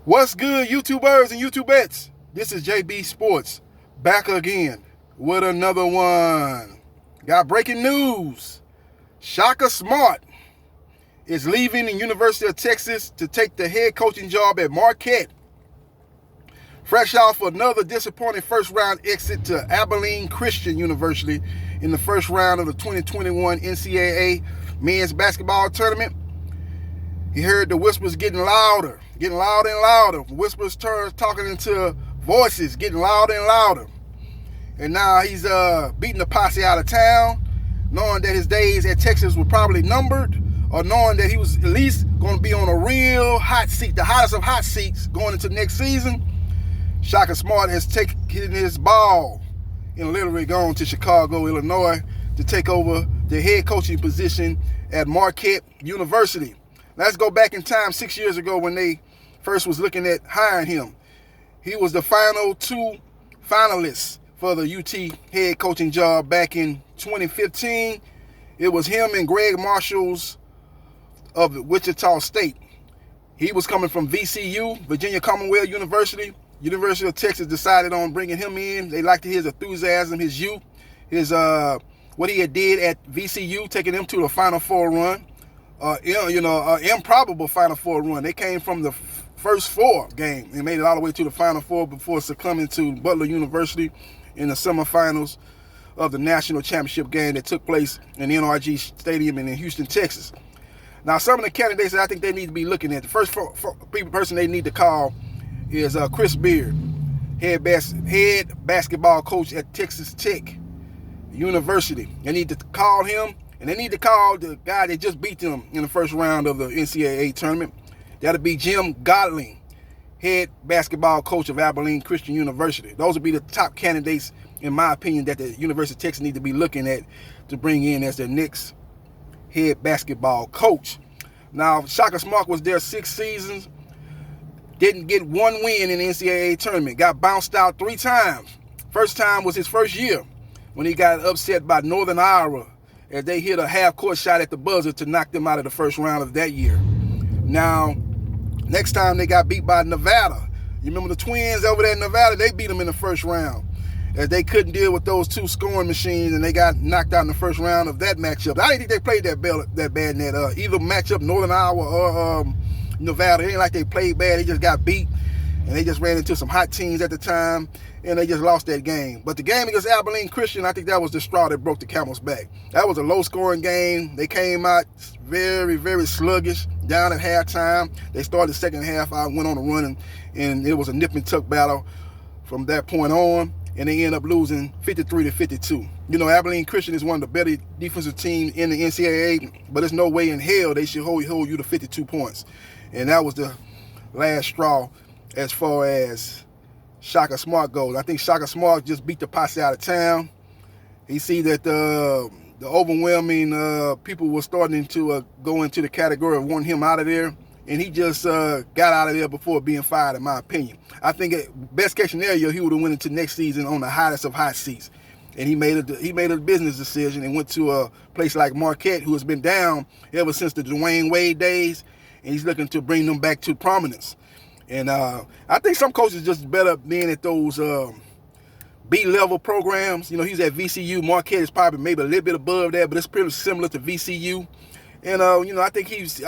What's good, YouTubers and YouTubettes? This is JB Sports back again with another one. Got breaking news. Shaka Smart is leaving the University of Texas to take the head coaching job at Marquette. Fresh off another disappointing first-round exit to Abilene Christian University in the first round of the 2021 NCCAA men's basketball tournament, he heard the whispers getting louder and louder. Whispers turns talking into voices getting louder and louder. And now he's beating the posse out of town, knowing that his days at Texas were probably numbered, or knowing that he was at least going to be on a real hot seat, the hottest of hot seats going into next season. Shaka Smart has taken his ball and literally gone to Chicago, Illinois to take over the head coaching position at Marquette University. Let's go back in time 6 years ago when they first was looking at hiring him. He was the final two finalists for the UT head coaching job back in 2015. It was him and Greg Marshalls of Wichita State. He was coming from VCU, Virginia Commonwealth University. University of Texas decided on bringing him in. They liked his enthusiasm, his youth, his what he had did at VCU, taking them to the Final Four run. Improbable Final Four run. They came from the first four game and made it all the way to the Final Four before succumbing to Butler University in the semifinals of the national championship game that took place in the NRG Stadium in Houston, Texas. Now, some of the candidates that I think they need to be looking at, the first person they need to call is Chris Beard, head basketball coach at Texas Tech University. They need to call him, and they need to call the guy that just beat them in the first round of the NCAA tournament. That'll be Jim Godling, head basketball coach of Abilene Christian University. Those will be the top candidates, in my opinion, that the University of Texas need to be looking at to bring in as their next head basketball coach. Now, Shaka Smart was there 6 seasons. Didn't get one win in the NCAA tournament. Got bounced out 3 times. First time was his first year when he got upset by Northern Iowa as they hit a half-court shot at the buzzer to knock them out of the first round of that year. Now, next time they got beat by Nevada. You remember the Twins over there in Nevada? They beat them in the first round as they couldn't deal with those 2 scoring machines, and they got knocked out in the first round of that matchup. I didn't think they played that bad in that either matchup, Northern Iowa or Nevada. It ain't like they played bad. They just got beat, and they just ran into some hot teams at the time, and they just lost that game. But the game against Abilene Christian, I think that was the straw that broke the camel's back. That was a low-scoring game. They came out very, very sluggish down at halftime. They started the second half out, went on a run, and it was a nip-and-tuck battle from that point on, and they ended up losing 53-52. You know, Abilene Christian is one of the better defensive teams in the NCAA, but there's no way in hell they should hold you to 52 points. And that was the last straw as far as Shaka Smart goes. I think Shaka Smart just beat the posse out of town. He see that the overwhelming people were starting to go into the category of wanting him out of there, and he just got out of there before being fired, in my opinion. I think at best case scenario, he would have went into next season on the hottest of hot seats. And he made a business decision and went to a place like Marquette, who has been down ever since the Dwayne Wade days, and he's looking to bring them back to prominence. And I think some coaches just better being at those B-level programs. You know, he's at VCU. Marquette is probably maybe a little bit above that, but it's pretty similar to VCU. And I think he's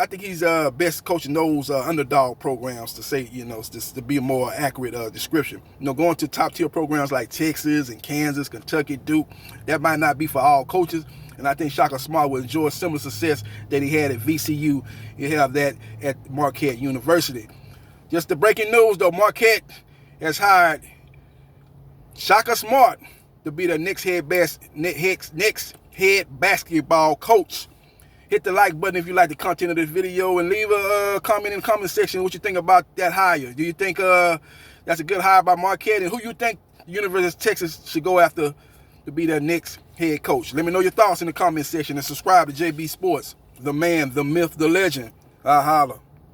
best coaching those underdog programs, to say, to be a more accurate description. Going to top tier programs like Texas and Kansas, Kentucky, Duke, that might not be for all coaches. And I think Shaka Smart will enjoy similar success that he had at VCU. He'll have that at Marquette University. Just the breaking news, though, Marquette has hired Shaka Smart to be the next head basketball coach. Hit the like button if you like the content of this video, and leave a comment in the comment section what you think about that hire. Do you think that's a good hire by Marquette? And who you think the University of Texas should go after to be their next head coach? Let me know your thoughts in the comment section, and subscribe to JB Sports, the man, the myth, the legend. I holla.